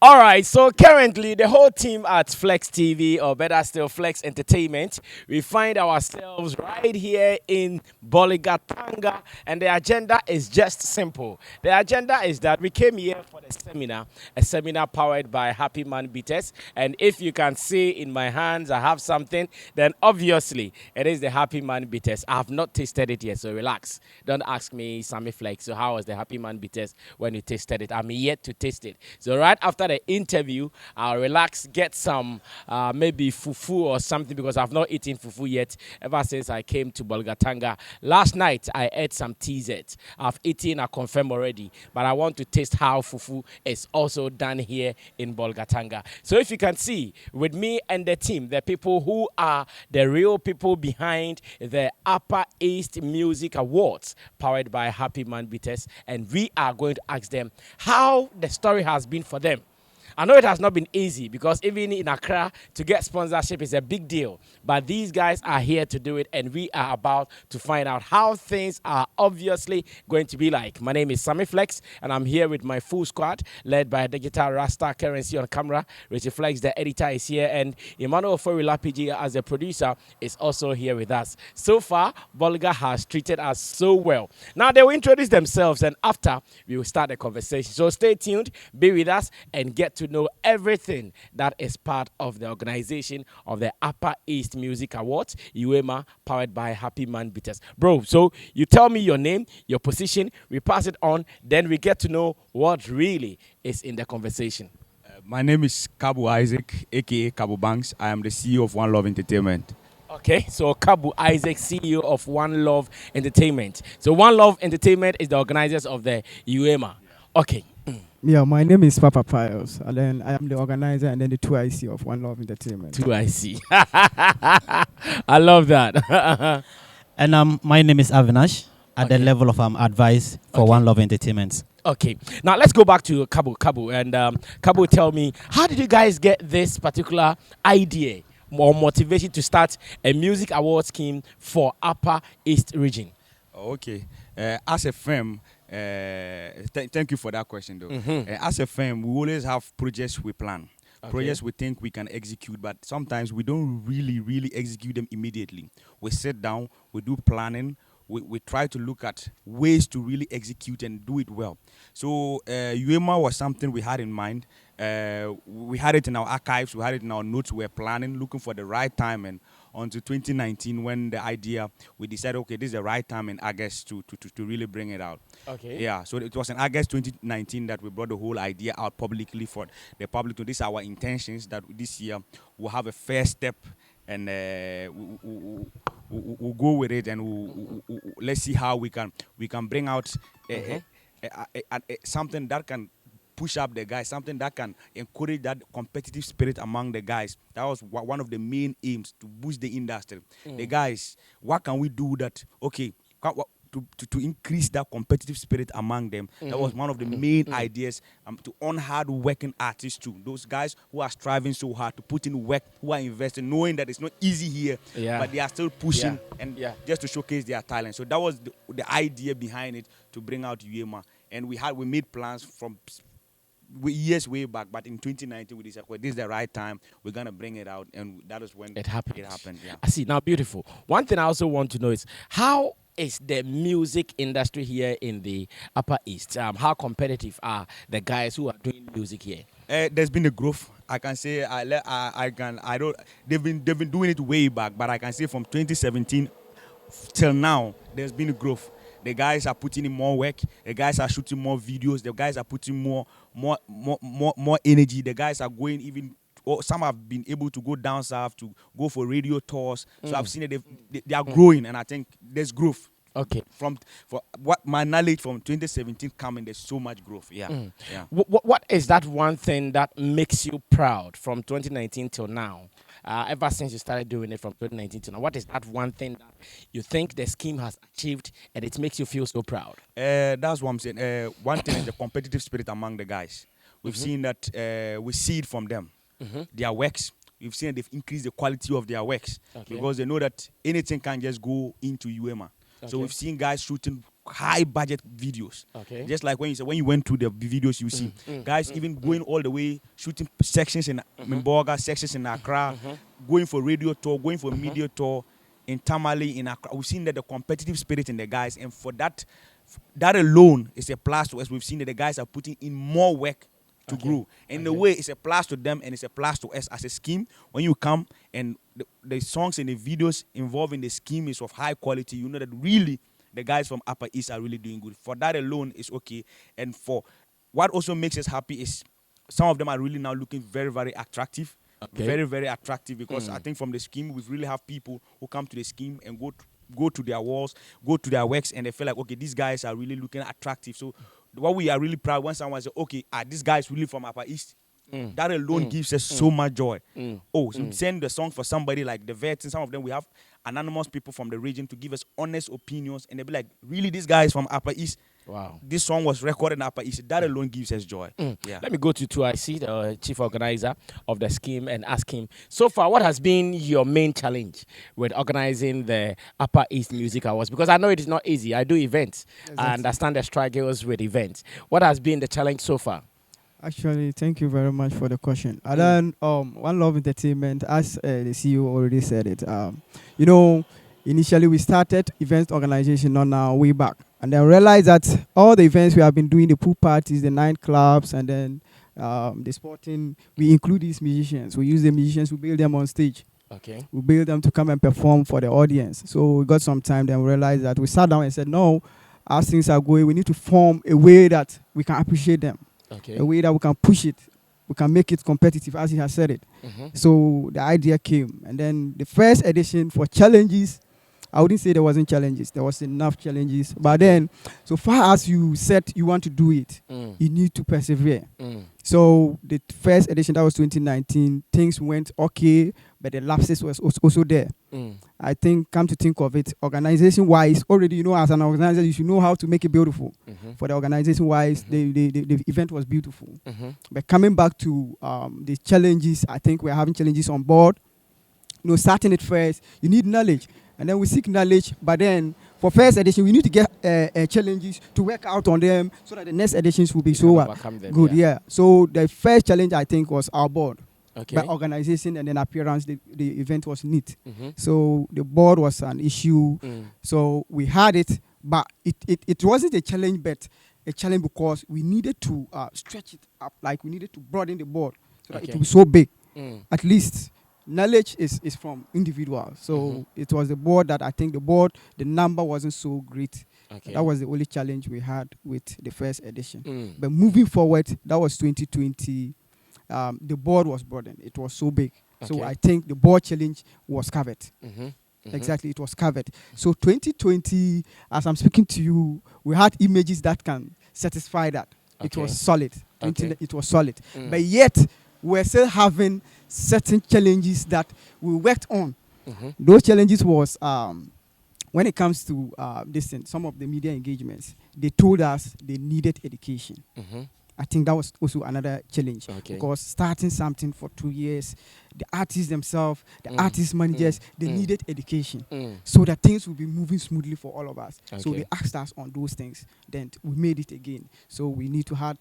All right, so currently the whole team at Flex TV, or better still, Flex Entertainment, we find ourselves right here in Bolga, Tanga, and the agenda is just simple. The agenda is that we came here for the seminar, a seminar powered by Happy Man Beaters, and if you can see in my hands, I have something, then obviously it is the Happy Man Beaters. I have not tasted it yet, so relax. Don't ask me, Sammy Flex, so how was the Happy Man Beaters when you tasted it? I'm yet to taste it. So right after the interview, I'll relax, get some maybe fufu or something because I've not eaten fufu yet ever since I came to Bolgatanga. Last night, I ate some TZ. I've eaten, I confirm already, but I want to taste how fufu is also done here in Bolgatanga. So if you can see, with me and the team, the people who are the real people behind the Upper East Music Awards, powered by Happy Man Beaters, and we are going to ask them how the story has been for them. I know it has not been easy because even in Accra, to get sponsorship is a big deal. But these guys are here to do it, and we are about to find out how things are obviously going to be like. My name is Sammy Flex, and I'm here with my full squad, led by Digital Rasta Currency on camera. Richie Flex, the editor, is here, and Emmanuel Forila as the producer, is also here with us. So far, Bolga has treated us so well. Now they will introduce themselves, and after, we will start the conversation. So stay tuned, be with us, and get to know everything that is part of the organization of the Upper East Music Awards, UEMA, powered by Happy Man Beaters. Bro, so you tell me your name, your position, we pass it on, then we get to know what really is in the conversation. My name is Kabu Isaac, aka Kabu Banks. I am the CEO of One Love Entertainment. Okay, so Kabu Isaac, CEO of One Love Entertainment. So One Love Entertainment is the organizers of the UEMA. Okay. Yeah, my name is Papa Piles, and then I am the organizer and then the 2IC of One Love Entertainment. 2IC. I love that. And my name is Avinash, at the level of advice for One Love Entertainment. Okay, now let's go back to Kabu. And Kabu, tell me, how did you guys get this particular idea or motivation to start a music award scheme for Upper East region? Okay, as a firm, thank you for that question, though. As a firm, we always have projects we plan. Okay. Projects we think we can execute, but sometimes we don't really execute them immediately. We sit down, we do planning, we try to look at ways to really execute and do it well. So UEMA was something we had in mind. We had it in our archives, we had it in our notes, we were planning, looking for the right time, and until 2019 when the idea, we decided, okay, this is the right time in August to really bring it out. Okay. Yeah, so it was in August 2019 that we brought the whole idea out publicly for the public. So these are our intentions, that this year we'll have a first step, and we'll go with it, and let's see how we can bring out something that can push up the guys, something that can encourage that competitive spirit among the guys. That was one of the main aims, to boost the industry. The guys, what can we do that, okay, to increase that competitive spirit among them? That was one of the main ideas, to on hard working artists too. Those guys who are striving so hard to put in work, who are investing, knowing that it's not easy here, but they are still pushing and just to showcase their talent. So that was the idea behind it, to bring out UEMA. And we made plans from years way back, but in 2019 we decided, well, this is the right time, we're gonna bring it out, and that is when it happened. Yeah. I see. Now, beautiful. One thing I also want to know is, how is the music industry here in the Upper East? How competitive are the guys who are doing music here? There's been a growth. I can say they've been doing it way back, but I can say from 2017 till now, there's been a growth. The guys are putting in more work. The guys are shooting more videos. The guys are putting more energy. The guys are going even. Some have been able to go down south to go for radio tours. So I've seen that they are growing, and I think there's growth. Okay. For what my knowledge from 2017 coming, there's so much growth. Yeah. Yeah. What is that one thing that makes you proud from 2019 till now? Ever since you started doing it from 2019 to now, what is that one thing that you think the scheme has achieved and it makes you feel so proud? That's what I'm saying. One thing is the competitive spirit among the guys. We've seen that, we see it from them. Their works, we've seen they've increased the quality of their works, because they know that anything can just go into UEMA. So we've seen guys shooting high budget videos. Okay. Just like when you went to the videos, you see guys even going all the way, shooting sections in Bolga, sections in Accra, going for radio tour, going for media tour in Tamale, in Accra. We've seen that the competitive spirit in the guys, and for that alone is a plus to us. We've seen that the guys are putting in more work to grow. And in a way, it's a plus to them and it's a plus to us as a scheme. When you come and the songs and the videos involved in the scheme is of high quality, you know that really the guys from Upper East are really doing good. For that alone, it's okay. And for what also makes us happy is some of them are really now looking very, very attractive. Okay. Very, very attractive, because I think from the scheme, we really have people who come to the scheme and go to their walls, go to their works, and they feel like, okay, these guys are really looking attractive. So what we are really proud when someone says, okay, this guy is really from Upper East, that alone gives us so much joy. So send the song for somebody like the vets, and some of them we have anonymous people from the region to give us honest opinions, and they'll be like, really, this guy is from Upper East. Wow. This song was recorded in Upper East. That alone gives us joy. Yeah. Let me go to 2IC, the chief organizer of the scheme, and ask him, so far, what has been your main challenge with organizing the Upper East Music Awards? Because I know it is not easy. I do events. Exactly. I understand the struggles with events. What has been the challenge so far? Actually, thank you very much for the question. And then, One Love Entertainment, as the CEO already said it, you know, initially we started event organization on our way back, and then realized that all the events we have been doing, the pool parties, the nightclubs, and then the sporting, we include these musicians. We use the musicians, we build them on stage. Okay. We build them to come and perform for the audience. So we got some time, then we realized that we sat down and said, no, as things are going, we need to form a way that we can appreciate them. Okay. A way that we can push it, we can make it competitive, as he has said it. So the idea came, and then the first edition for challenges, I wouldn't say there wasn't challenges. There was enough challenges. But then, so far as you said you want to do it, you need to persevere. So the first edition, that was 2019, things went okay, but the lapses was also there. I think, come to think of it, organization-wise, already, you know, as an organizer, you should know how to make it beautiful. For the organization-wise, the event was beautiful. But coming back to the challenges, I think we're having challenges on board. You know, starting it first, you need knowledge. And then we seek knowledge, but then for first edition, we need to get challenges to work out on them so that the next editions will be so good. Yeah. So the first challenge, I think, was our board. Okay. By organization and then appearance, the event was neat. So the board was an issue. So we had it, but it wasn't a challenge, but a challenge because we needed to stretch it up, like we needed to broaden the board so that it would be so big. At least knowledge is from individuals. So it was the board that I think the number wasn't so great. Okay. That was the only challenge we had with the first edition. But moving forward, that was 2020. The board was broadened. It was so big. Okay. So I think the board challenge was covered. Exactly, it was covered. So 2020, as I'm speaking to you, we had images that can satisfy that. Okay. It was solid. Okay. It was solid. But yet, we're still having certain challenges that we worked on. Those challenges was when it comes to some of the media engagements, they told us they needed education. I think that was also another challenge. Okay. Because starting something for 2 years, the artists themselves, the artist managers, they needed education so that things will be moving smoothly for all of us. Okay. So they asked us on those things. Then we made it again. So we need to have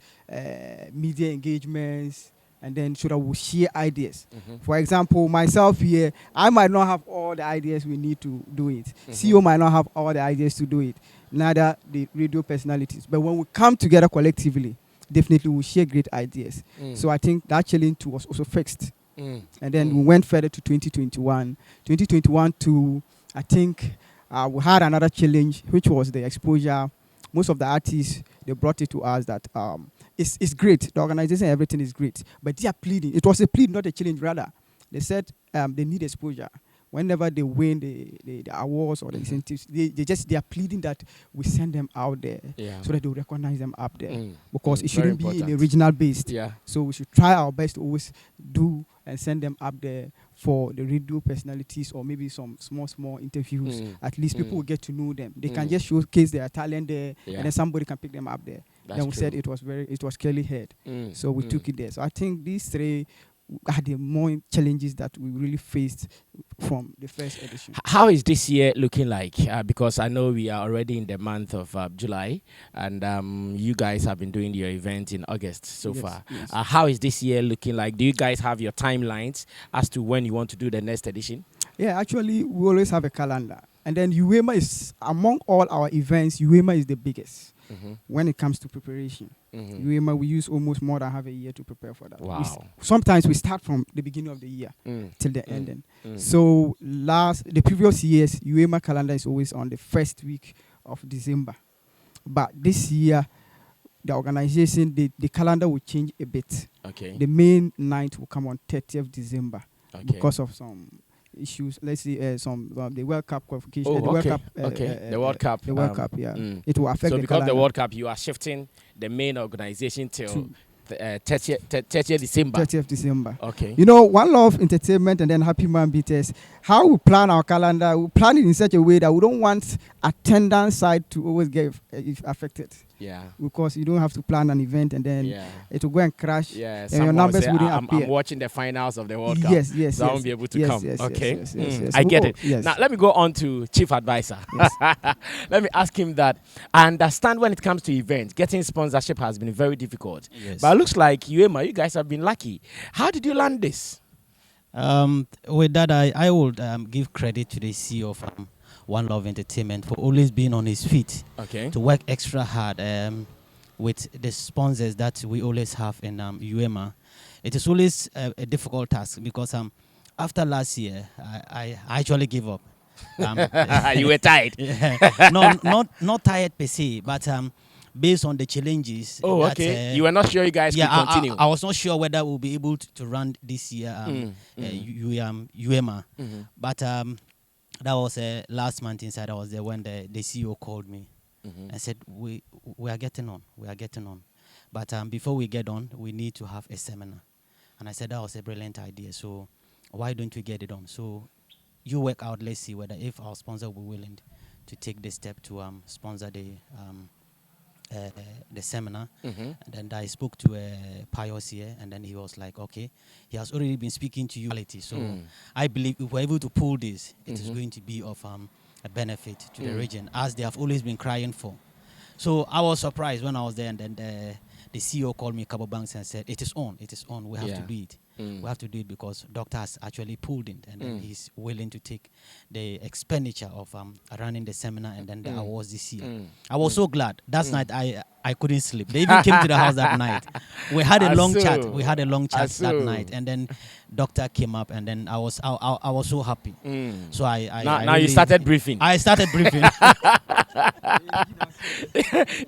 media engagements, and then so that we'll share ideas. For example, myself here, I might not have all the ideas we need to do it. CEO might not have all the ideas to do it. Neither the radio personalities. But when we come together collectively, definitely we'll share great ideas. So I think that challenge was also fixed. And then we went further to 2021. 2021 to, I think, we had another challenge, which was the exposure. Most of the artists, they brought it to us that it's great. The organization, everything is great. But they are pleading. It was a plea, not a challenge, rather. They said they need exposure. Whenever they win the awards or the incentives, they are pleading that we send them out there so that they will recognize them up there. Because it shouldn't be in a regional based. So we should try our best to always do and send them up there for the radio personalities or maybe some small interviews. At least people will get to know them. They can just showcase their talent there, and then somebody can pick them up there. Then we said it was clearly heard. So we took it there. So I think these three had the more challenges that we really faced from the first edition. How is this year looking like? Because I know we are already in the month of July, and you guys have been doing your event in August so Yes, far. yes. How is this year looking like? Do you guys have your timelines as to when you want to do the next edition? Yeah, actually, we always have a calendar. And then UEMA is, among all our events, UEMA is the biggest when it comes to preparation. UEMA, we use almost more than half a year to prepare for that. Wow. Sometimes we start from the beginning of the year till the ending. Mm. So the previous years, UEMA calendar is always on the first week of December. But this year, the organization, the calendar will change a bit. Okay. The main night will come on 30th December because of some issues. Let's say the World Cup qualification. Oh, the okay. World Cup, The World Cup. The World Cup, yeah. It will affect so the because calendar. the World Cup, you are shifting the main organization till 30th December. 30th December. Okay. You know, One Love Entertainment and then Happy Man Beaters, how we plan our calendar, we plan it in such a way that we don't want attendance side to always get affected. Yeah. Because you don't have to plan an event and then it will go and crash. Yeah. And your numbers wouldn't appear. I'm watching the finals of the World Cup. Yes, yes. So I won't be able to come. Yes, okay. Yes. I get it. Yes. Now let me go on to Chief Advisor. Yes. Let me ask him that. I understand when it comes to events, getting sponsorship has been very difficult. Yes. But it looks like UEMA, you guys have been lucky. How did you land this? With that, I would give credit to the CEO of One Love Entertainment for always being on his feet to work extra hard with the sponsors that we always have in UEMA. It is always a difficult task because after last year, I actually gave up. You were tired? No, not tired per se, but based on the challenges. Oh, okay. You were not sure you guys could continue? I was not sure whether we'll be able to run this year UEMA. But that was last month inside. I was there when the CEO called me. I said, we are getting on. But before we get on, we need to have a seminar. And I said, that was a brilliant idea. So why don't we get it on? So you work out, let's see whether if our sponsor will be willing to take the step to sponsor the seminar. And then I spoke to Pius here, and then he was like, okay, he has already been speaking to you. So I believe if we're able to pull this, it is going to be of a benefit to the region, as they have always been crying for. So I was surprised when I was there, and then the CEO called me a couple banks and said, it is on, we have to do it. We have to do it because doctor has actually pulled in, and then he's willing to take the expenditure of running the seminar and then the awards this year. I was so glad. That night I couldn't sleep. They even came to the house that night. We had a long chat. That night, and then doctor came up, and then I was so happy. So now you started briefing. I started briefing.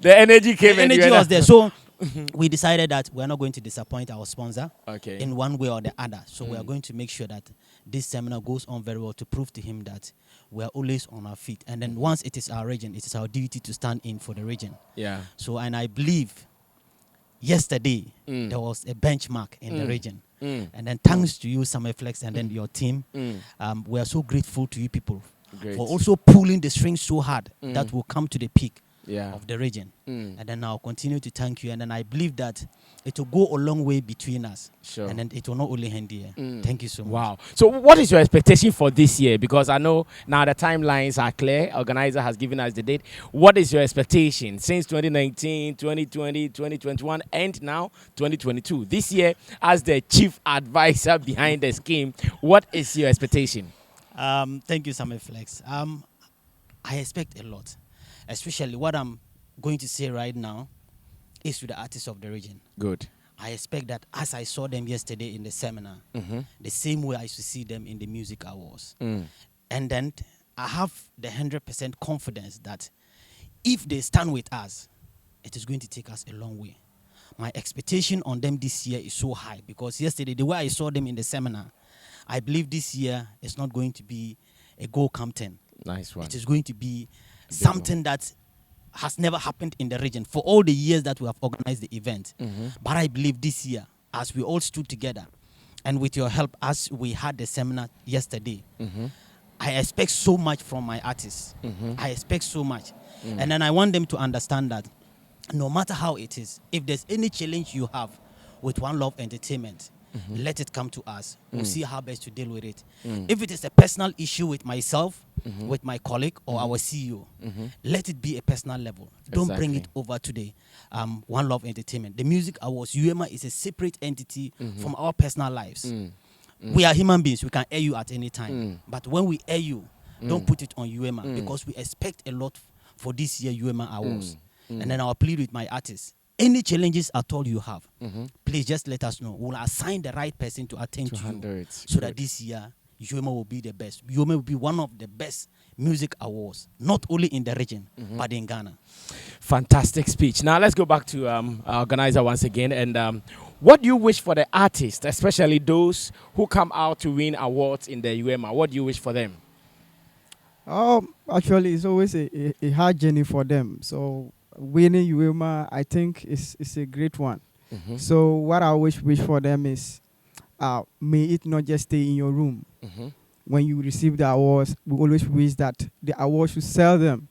The energy came. The energy was there. So we decided that we're not going to disappoint our sponsor in one way or the other. So we are going to make sure that this seminar goes on very well to prove to him that we are always on our feet. And then once it is our region, it is our duty to stand in for the region. Yeah. So, and I believe yesterday there was a benchmark in the region. And then thanks to you, Sammy Flex, and then your team, we are so grateful to you people for also pulling the strings so hard that will come to the peak of the region. And then I'll continue to thank you. And then I believe that it will go a long way between us. Sure. And then it will not only end here. Thank you so much. Wow. So what is your expectation for this year? Because I know now the timelines are clear. Organizer has given us the date. What is your expectation since 2019, 2020, 2021, and now 2022? This year, as the chief advisor behind the scheme, what is your expectation? Thank you, Sammy Flex. I expect a lot. Especially what I'm going to say right now is to the artists of the region. Good. I expect that as I saw them yesterday in the seminar, the same way I used to see them in the music awards. And then I have the 100% confidence that if they stand with us, it is going to take us a long way. My expectation on them this year is so high because yesterday, the way I saw them in the seminar, I believe this year is not going to be a go Campton. Nice one. It is going to be something that has never happened in the region for all the years that we have organized the event. But I believe this year, as we all stood together, and with your help, as we had the seminar yesterday, I expect so much from my artists. I expect so much. And then I want them to understand that no matter how it is, if there's any challenge you have with One Love Entertainment, let it come to us. We'll see how best to deal with it. If it is a personal issue with myself, with my colleague or our CEO, let it be a personal level. Don't bring it over to the One Love Entertainment. The Music Awards, UEMA is a separate entity from our personal lives. We are human beings. We can air you at any time. But when we air you, don't put it on UEMA because we expect a lot for this year UEMA Awards. And then I'll plead with my artists. Any challenges at all you have, please just let us know. We'll assign the right person to attend to you so that this year UEMA will be the best. UEMA will be one of the best music awards, not only in the region, but in Ghana. Fantastic speech. Now let's go back to our organizer once again. And what do you wish for the artists, especially those who come out to win awards in the UEMA? What do you wish for them? Actually, it's always a hard journey for them. So winning UEMA, I think, is a great one. So what I wish for them is, may it not just stay in your room. When you receive the awards, we always wish that the awards should sell them.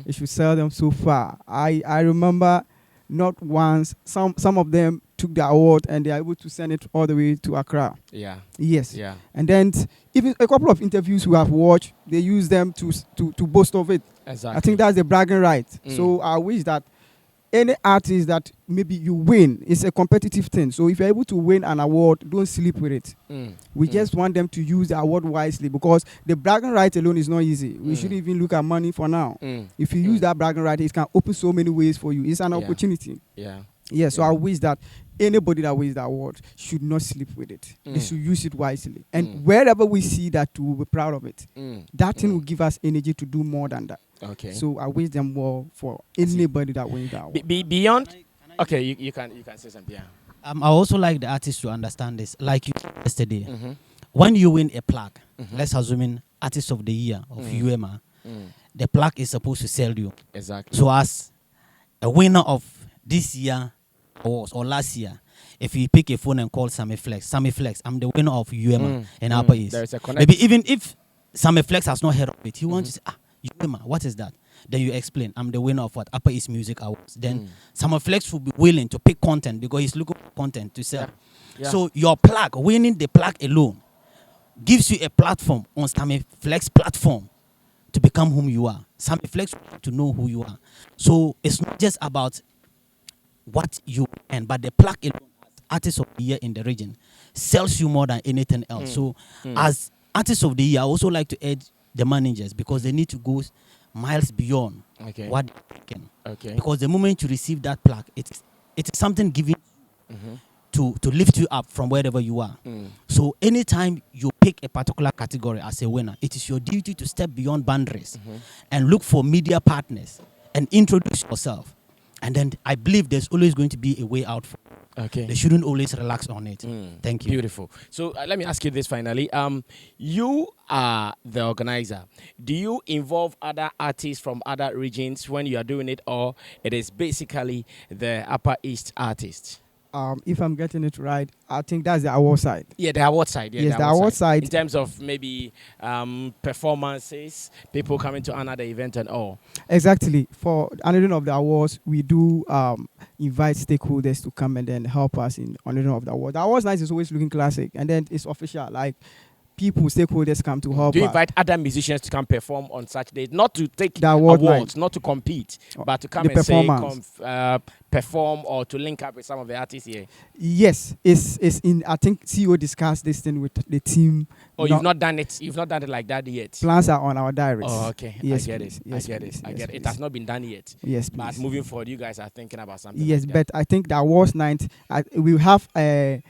It should sell them so far. I remember not once, some of them took the award and they are able to send it all the way to Accra. Yeah. Yes. Yeah. And then even a couple of interviews we have watched, they use them to boast of it. Exactly. I think that's the bragging right. So I wish that any artist that maybe you win, it's a competitive thing. So if you're able to win an award, don't sleep with it. We just want them to use the award wisely because the bragging right alone is not easy. We shouldn't even look at money for now. If you use that bragging right, it can open so many ways for you. It's an opportunity. Yeah, so I wish that anybody that wins the award should not sleep with it. They should use it wisely. And wherever we see that, we'll be proud of it. That thing will give us energy to do more than that. Okay. So I wish them well for anybody that wins that award. Beyond, okay, you can say something. Yeah. I also like the artists to understand this. Like you said yesterday, when you win a plaque, let's assume in Artist of the Year of UEMA, the plaque is supposed to sell you. Exactly. So as a winner of this year awards or last year, if you pick a phone and call Sammy Flex, I'm the winner of UEMA in Upper East. Maybe even if Sammy Flex has not heard of it, he wants to say, UEMA, what is that? Then you explain, I'm the winner of what? Upper East Music Awards. Then Sammy Flex will be willing to pick content because he's looking for content to sell. Yeah. So your plaque, winning the plaque alone, gives you a platform on Sammy Flex platform to become whom you are. Sammy Flex will to know who you are. So it's not just about what you earn, but the plaque alone, as Artist of the Year in the region, sells you more than anything else. So as Artist of the Year, I also like to urge the managers because they need to go miles beyond what they can. Because the moment you receive that plaque, it's something given to lift you up from wherever you are. So anytime you pick a particular category as a winner, it is your duty to step beyond boundaries and look for media partners and introduce yourself. And then I believe there's always going to be a way out for you. They shouldn't always relax on it. Thank you. Beautiful. So let me ask you this finally. You are the organizer. Do you involve other artists from other regions when you are doing it, or it is basically the Upper East artists? If I'm getting it right, I think that's the award side. Yeah, the award side. Yeah, yes, the award side. In terms of maybe performances, people coming to honor the event and all. Exactly. For honoring of the awards, we do invite stakeholders to come and then help us in honoring of the award. The awards night is always looking classic, and then it's official. Like people, stakeholders come to help. Do you invite other musicians to come perform on Saturday? Not to take the awards, not to compete, but to come and say, perform or to link up with some of the artists here? Yes, it's in. I think CEO discussed this thing with the team. Oh, you've not done it. You've not done it like that yet. Plans are on our diaries. Oh, okay. Yes, I get it. Yes, I get it. I get it. It has not been done yet. Yes, but moving forward, you guys are thinking about something. Yes, like but I think the awards night, we have a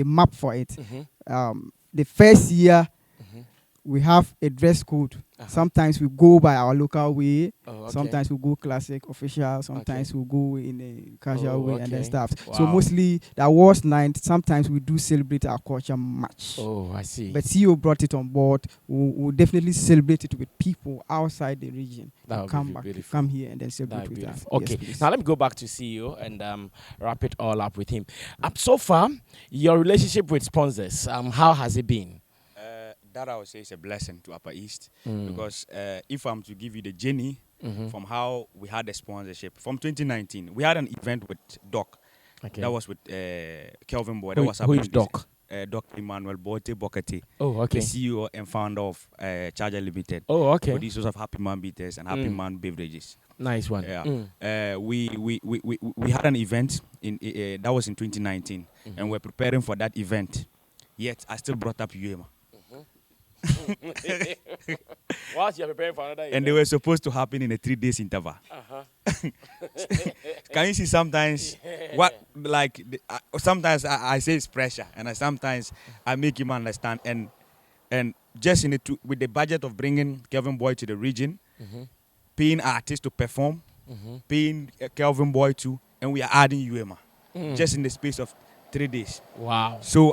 map for it. The first year, we have a dress code. Sometimes we go by our local way. Sometimes we go classic, official. Sometimes we go in a casual way and then stuff. Wow. So mostly the awards night, sometimes we do celebrate our culture much. Oh, I see. But CEO brought it on board. We'll definitely celebrate it with people outside the region. Come here and then celebrate with us. Okay, yes, now let me go back to CEO and wrap it all up with him. So far, your relationship with sponsors, how has it been? That I would say is a blessing to Upper East because if I'm to give you the journey from how we had the sponsorship from 2019, we had an event with Doc Okay. That was with Kelvin Boy. Who, That was who is Doc? Dr. Emmanuel Bote Bokati, Oh, okay. the CEO and founder of Charger Limited. Oh, okay. Producers of Happy Man Beaters and Happy Man Beverages. Nice one. Yeah. We had an event in that was in 2019, and we're preparing for that event. Yet I still brought up UEMA. Whilst you're preparing for another event. And they were supposed to happen in a 3 days interval. Can you see sometimes what like sometimes I say it's pressure, and sometimes I make him understand, and just in it with the budget of bringing Kelvin Boy to the region, paying artists to perform, paying Kelvin Boy too, and we are adding UEMA just in the space of 3 days. Wow. So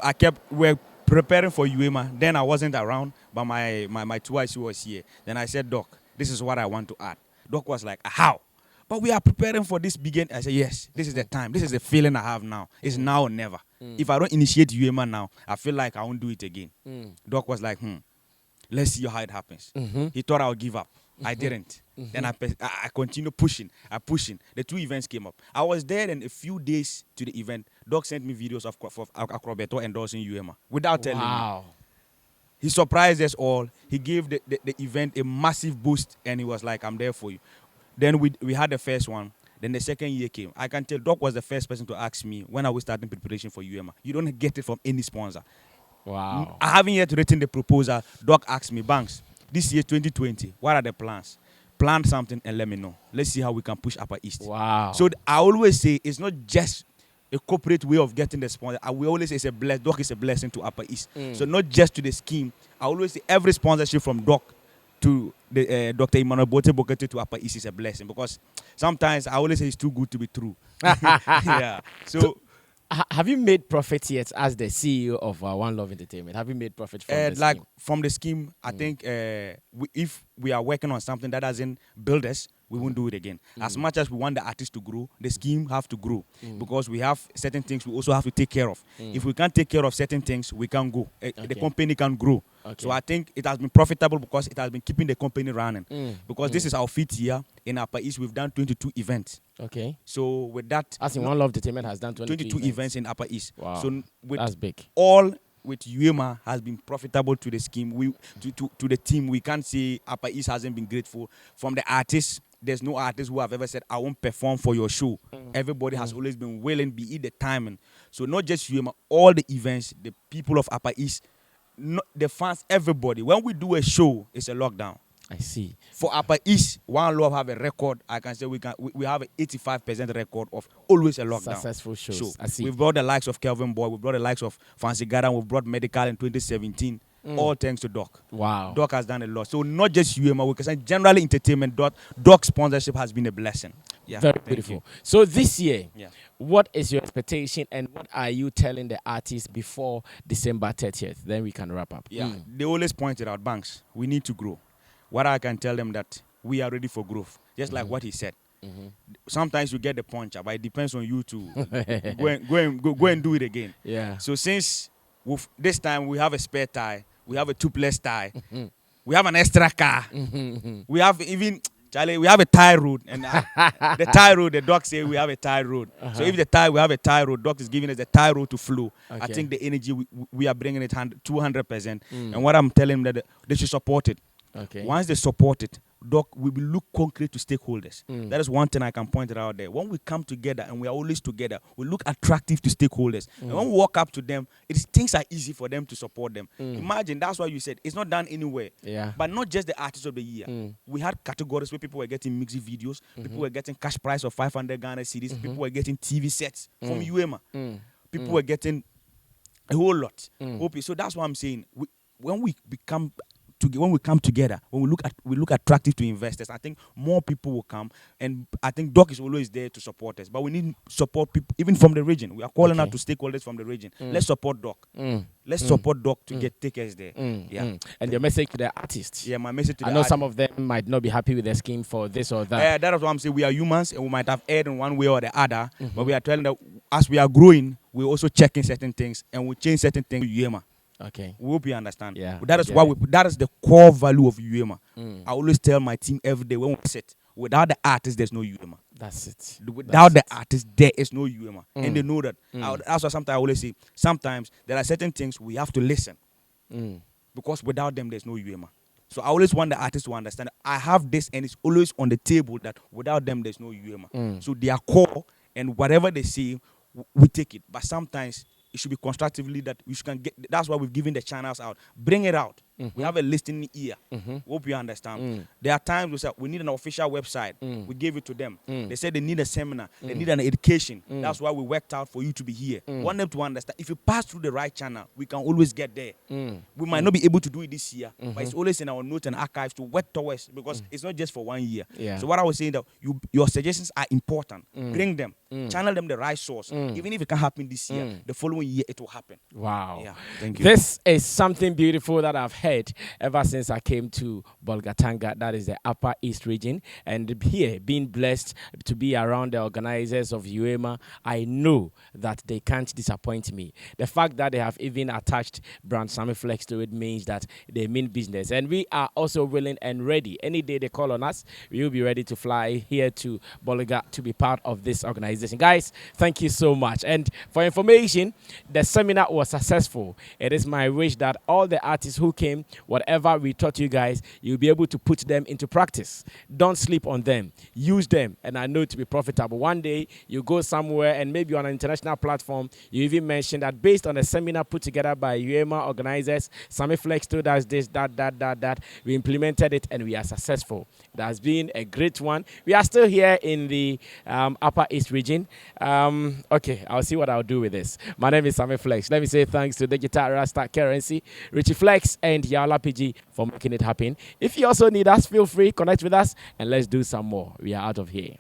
we're preparing for UEMA. Then I wasn't around, but my 2IC was here. Then I said, Doc, this is what I want to add. Doc was like, how? But we are preparing for this big end. I said, yes, this is the time. This is the feeling I have now. It's now or never. If I don't initiate UEMA now, I feel like I won't do it again. Doc was like, let's see how it happens. He thought I would give up. I didn't. Then I continued pushing. The 2 events came up. I was there, and a few days to the event, Doc sent me videos of Acrobeto endorsing UEMA without telling me. He surprised us all. He gave the event a massive boost, and he was like, I'm there for you. Then we had the first one. Then the second year came. I can tell Doc was the first person to ask me, when are we starting preparation for UEMA? You don't get it from any sponsor. Wow. I haven't yet written the proposal. Doc asked me, Banks, this year 2020, what are the plans? Plan something and let me know. Let's see how we can push Upper East. Wow. So I always say it's not just a corporate way of getting the sponsor. We always say Doc is a blessing to Upper East. So not just to the scheme. I always say every sponsorship from Doc to the Dr. Emmanuel Bote Bokete to Upper East is a blessing, because sometimes I always say it's too good to be true. Yeah. So have you made profit yet as the CEO of One Love Entertainment? Have you made profit from the scheme? From the scheme, I think if we are working on something that doesn't build us, we won't do it again. As much as we want the artist to grow, the scheme have to grow, because we have certain things we also have to take care of. If we can't take care of certain things, we can't go. The company can grow. So I think it has been profitable because it has been keeping the company running. Because this is our 5th year in Upper East. We've done 22 events. Okay. So with that, as in One Love Entertainment has done 22 events in Upper East. Wow. So that's big. All with UEMA has been profitable to the scheme. To the team, we can't say Upper East hasn't been grateful. From the artists, there's no artist who have ever said, I won't perform for your show. Everybody has always been willing, be it the timing. So not just UEMA, all the events, the people of Upper East, the fans, everybody. When we do a show, it's a lockdown. I see. For Upper East, One Love have a record. I can say we have an 85% record of always a lockdown. Successful shows. I see. We've brought the likes of Kelvin Boy. We've brought the likes of Fancy Garden. We've brought Medical in 2017. All thanks to Doc. Wow. Doc has done a lot. So not just UEMA, we can say generally entertainment. Doc sponsorship has been a blessing. Yeah, very beautiful. So this year, yeah, what is your expectation, and what are you telling the artists before December 30th? Then we can wrap up. Yeah, they always pointed out, Banks, we need to grow. What I can tell them that we are ready for growth, just like what he said. Sometimes you get the punch, but it depends on you to go and do it again. Yeah. So since this time we have a spare tire, we have a toothless tie, we have an extra car, we have even Charlie, we have a tie road, and the tie road, the Doc say we have a tie road. So if we have a tie road, Doc is giving us the tie road to flow. I think the energy we are bringing it 200%. And what I'm telling them that they should support it. Okay. Once they support it, Doc, we will look concrete to stakeholders. That is one thing I can point it out there. When we come together, and we are always together, we look attractive to stakeholders. And when we walk up to them, things are easy for them to support them. Imagine, that's why you said it's not done anywhere. Yeah. But not just the artist of the year. We had categories where people were getting mixed videos, people were getting cash prize of 500 Ghana cedis, people were getting TV sets from UEMA. People were getting a whole lot. So that's what I'm saying. When we come together, when we look attractive to investors, I think more people will come, and I think Doc is always there to support us. But we need support people even from the region. We are calling out to stakeholders from the region. Let's support Doc. Let's support Doc to take us there. Yeah. And your message to the artists? Yeah, my message to the I know some of them might not be happy with the scheme for this or that. That is what I'm saying. We are humans, and we might have erred in one way or the other. But we are telling that as we are growing, we're also checking certain things, and we change certain things to UEMA. Okay. We hope you understand. Yeah. That is that is the core value of UEMA. I always tell my team every day when we sit, without the artist, there's no UEMA. That's it. Without the artist, there is no UEMA. And they know that. That's why sometimes I always say, sometimes there are certain things we have to listen. Because without them, there's no UEMA. So I always want the artist to understand I have this and it's always on the table that without them, there's no UEMA. So they are core and whatever they say, we take it. But sometimes it should be constructively that we can get. That's why we've given the channels out. Bring it out. We have a listening ear. Hope you understand. There are times we say we need an official website. We gave it to them. They said they need a seminar. They need an education. That's why we worked out for you to be here. Want them to understand. If you pass through the right channel, we can always get there. We might not be able to do it this year, but it's always in our notes and archives to work towards because it's not just for 1 year. So what I was saying that your suggestions are important. Bring them. Channel them the right source. Even if it can happen this year, the following year it will happen. Wow. Yeah. Thank you. This is something beautiful that I've heard ever since I came to Bolga, that is the Upper East region. And here, being blessed to be around the organizers of UEMA, I know that they can't disappoint me. The fact that they have even attached brand Sammy Flex to it means that they mean business. And we are also willing and ready. Any day they call on us, we will be ready to fly here to Bolga to be part of this organization. Guys, thank you so much. And for information, the seminar was successful. It is my wish that all the artists who came, whatever we taught you guys, you'll be able to put them into practice. Don't sleep on them. Use them, and I know it to be profitable. One day, you go somewhere, and maybe on an international platform, you even mentioned that based on a seminar put together by UEMA organizers, Sammy Flex told us this, that. We implemented it, and we are successful. It has been a great one. We are still here in the Upper East region. Okay, I'll see what I'll do with this. My name is Sammy Flex. Let me say thanks to Digital Rasta Currency, Richie Flex, and Yala PG for making it happen. If you also need us, feel free, connect with us, and let's do some more. We are out of here.